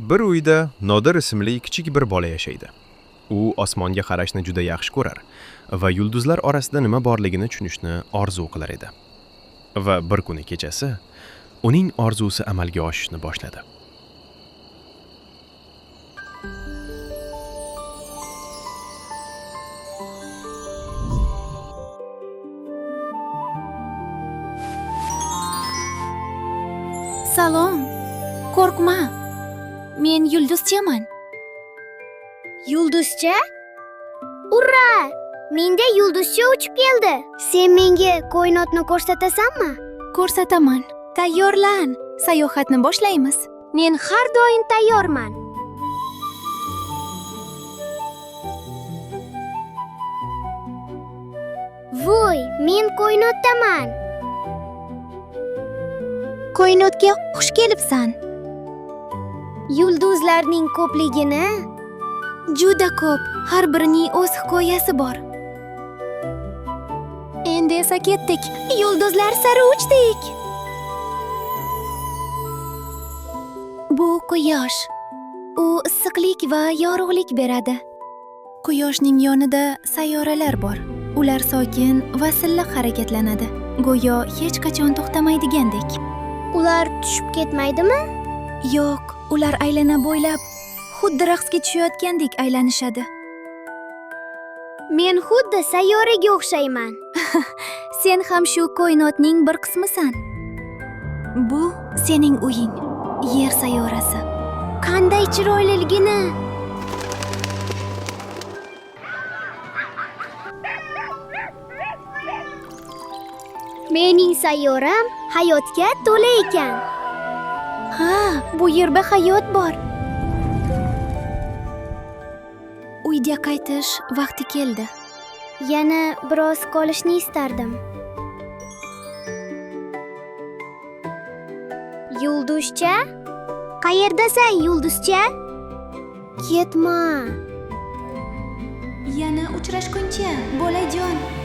Bir uyda Nodir ismli kichik bir bola yashaydi. U osmonga qarashni juda yaxshi ko'rar va yulduzlar orasida nima borligini tushunishni orzu qilar edi. Va bir kuni kechasi uning orzusi amalga oshishni boshladi. Salom. Qo'rqma. Men yulduzchaman. Yulduzcha? Ura! Menda yulduzcha uchib keldi. Sen menga koinotni ko'rsatasanmi? Ko'rsataman. Tayyorlan. Sayohatni boshlaymiz. Men har doim tayyorman. Voy, men koinotdaman. Koinotga xush kelibsan. Yulduzlarning ko'pligini Juda ko'p. Har birining o'z hikoyasi bor. Endi esa ketdik. Yulduzlar sari uchdik. Bu quyosh. U issiqlik va yorug'lik beradi. Quyoshning yonida sayyoralar bor. Ular sokin va silliq harakatlanadi. Go'yo hech qachon to'xtamaydigandek. ular tushib ketmaydimi? Yo'q, ular aylana bo'ylab xuddi raqsga tushayotgandek aylanishadi. Men xuddi sayyoraga o'xshayman. Sen ham shu koinotning bir qismisan. Bu sening uying, Yer sayyorasi. Qanday chiroyliligini. Mening sayyoram hayotga to'la ekan. Ha, bu yerda hayot bor. Uyga qaytish vaqti keldi. Yana biroz qolishni istardim. Yulduzcha? Qayerdasan, yulduzcha? Ketma. Yana uchrashguncha, bolajon.